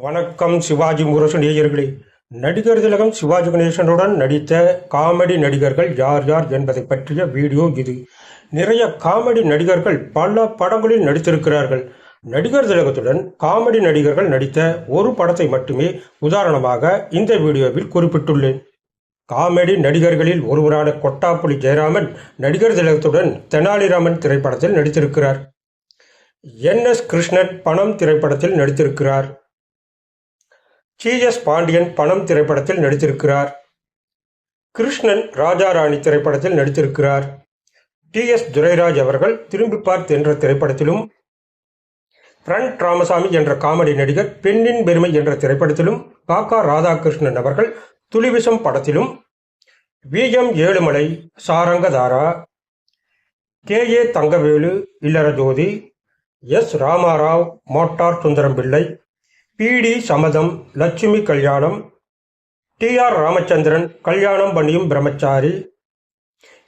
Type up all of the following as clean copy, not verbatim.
வணக்கம் சிவாஜி முரசு நேயர்களே. நடிகர் திலகம் சிவாஜி கணேசனுடன் நடித்த காமெடி நடிகர்கள் யார் யார் என்பதை பற்றிய வீடியோ இது. நிறைய காமெடி நடிகர்கள் பல படங்களில் நடித்திருக்கிறார்கள். நடிகர் திலகத்துடன் காமெடி நடிகர்கள் நடித்த ஒரு படத்தை மட்டுமே உதாரணமாக இந்த வீடியோவில் குறிப்பிட்டுள்ளேன். காமெடி நடிகர்களில் ஒருவரான கொட்டாப்புளி ஜெயராமன் நடிகர் திலகத்துடன் தெனாலிராமன் திரைப்படத்தில் நடித்திருக்கிறார். NS கிருஷ்ணன் பணம் திரைப்படத்தில் நடித்திருக்கிறார். CS பாண்டியன் பணம் திரைப்படத்தில் நடித்திருக்கிறார். கிருஷ்ணன் ராஜா ராணி திரைப்படத்தில் நடித்திருக்கிறார். TS துரைராஜ் அவர்கள் திரும்பிப்பார் என்ற திரைப்படத்திலும், ஃப்ரண்ட் ராமசாமி என்ற காமெடி நடிகர் பெண்ணின் பெருமை என்ற திரைப்படத்திலும், காக்கா ராதாகிருஷ்ணன் அவர்கள் துளிவிசம் படத்திலும், VM ஏழுமலை, சாரங்கதாரா, KA தங்கவேலு, இல்லற ஜோதி, S Ramarao, motor Sundaram Pillai, PD சமதம், Lakshmi கல்யாணம், TR ராமச்சந்திரன் கல்யாணம் பண்ணியும் பிரம்மச்சாரி,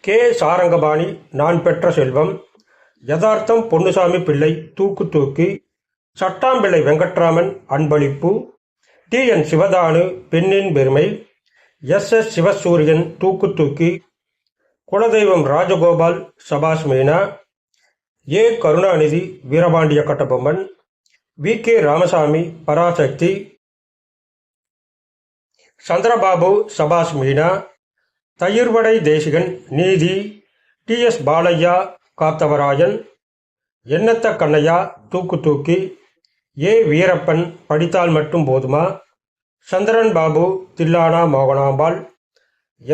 K சாரங்கபாணி நான் பெற்ற செல்வம், யதார்த்தம் பொன்னுசாமி பிள்ளை தூக்கு தூக்கி, சட்டாம்பிள்ளை வெங்கட்ராமன் அன்பளிப்பு, TN சிவதானு பெண்ணின் பெருமை, SS சிவசூரியன் தூக்கு தூக்கி, குலதெய்வம் ராஜகோபால் சபாஸ் மீனா, A கருணாநிதி வீரபாண்டிய கட்டபொம்மன், VK ராமசாமி பராசக்தி, சந்திரபாபு சபாஸ் மீனா, தயிர்வடை தேசிகன் நீதி, TS பாலையா காத்தவராயன், எண்ணத்த கண்ணையா தூக்கு தூக்கி, A வீரப்பன் படித்தால் மட்டும் போதுமா, சந்திரன் பாபு தில்லானா மோகனாம்பாள்,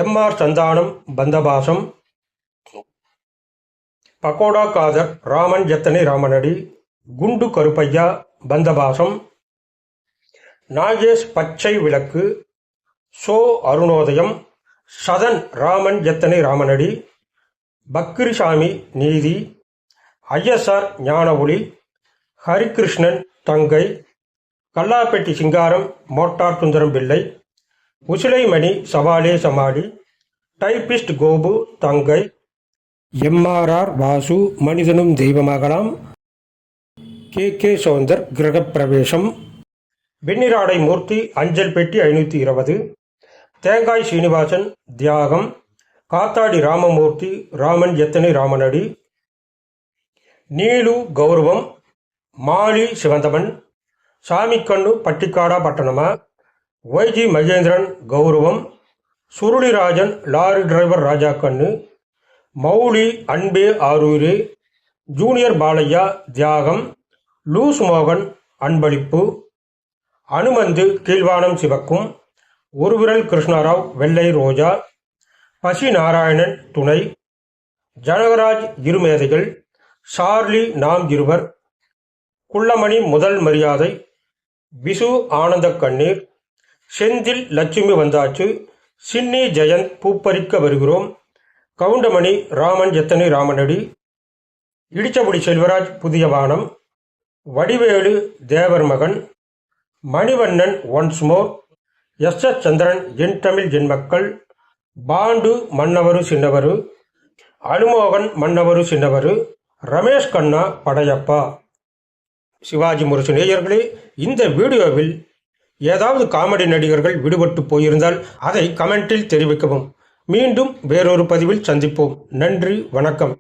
MR சந்தானம் பந்தபாசம், பக்கோடா காதர் ராமன் எத்தனை ராமனடி, குண்டு கருப்பையா பந்தபாசம், நாகேஷ் பச்சை விளக்கு, சோ அருணோதயம், சதன் ராமன் எத்தனை ராமனடி, பக்கிரிசாமி நீதி, ISR ஞான ஒளி, ஹரிகிருஷ்ணன் தங்கை, கல்லாப்பெட்டி சிங்காரம் மோட்டார் சுந்தரம் பிள்ளை, உசிலைமணி சவாலே சமாளி, டைபிஸ்ட் கோபு தங்கை, MRR வாசு மனிதனும் தெய்வமாகலாம், KK சௌந்தர் கிரகப்பிரவேசம், வெண்ணிராடை மூர்த்தி அஞ்சல் பெட்டி 520, தேங்காய் சீனிவாசன் தியாகம், காத்தாடி ராமமூர்த்தி ராமன் எத்தனை ராமனடி, நீலு கௌரவம், மாலி சிவந்தமன், சாமிக்கண்ணு பட்டிக்காடா பட்டணமா, YG மகேந்திரன் கௌரவம், சுருளிராஜன் லாரி டிரைவர் ராஜா கண்ணு, மௌலி அன்பே ஆரூரே, ஜூனியர் பாலையா தியாகம், லூஸ் மோகன் அன்பளிப்பு, அனுமந்து கீழ்வானம் சிவக்கும், ஒருவிரல் கிருஷ்ணராவ் வெள்ளை ரோஜா, பசி நாராயணன் துணை, ஜனகராஜ் இருமேதைகள், சார்லி நாம் இருவர், குள்ளமணி முதல் மரியாதை, விசு ஆனந்த கண்ணீர், செந்தில் லட்சுமி வந்தாச்சு, சின்னி ஜெயந்த் பூப்பறிக்க வருகிறோம், கவுண்டமணி ராமன் எத்தனை ராமனடி, இடிச்சபுடி செல்வராஜ் புதிய வானம், வடிவேலு தேவர் மகன், மணிவண்ணன் ஒன்ஸ் மோர், SS சந்திரன் என் தமிழ் என் மக்கள், பாண்டு மன்னவரு சின்னவரு, அனுமோகன் மன்னவரு சின்னவரு, ரமேஷ் கண்ணா படையப்பா. சிவாஜி முரசு நேயர்களே, இந்த வீடியோவில் ஏதாவது காமெடி நடிகர்கள் விடுபட்டு போயிருந்தால் அதை கமெண்டில் தெரிவிக்கவும். மீண்டும் வேறொரு பதிவில் சந்திப்போம். நன்றி, வணக்கம்.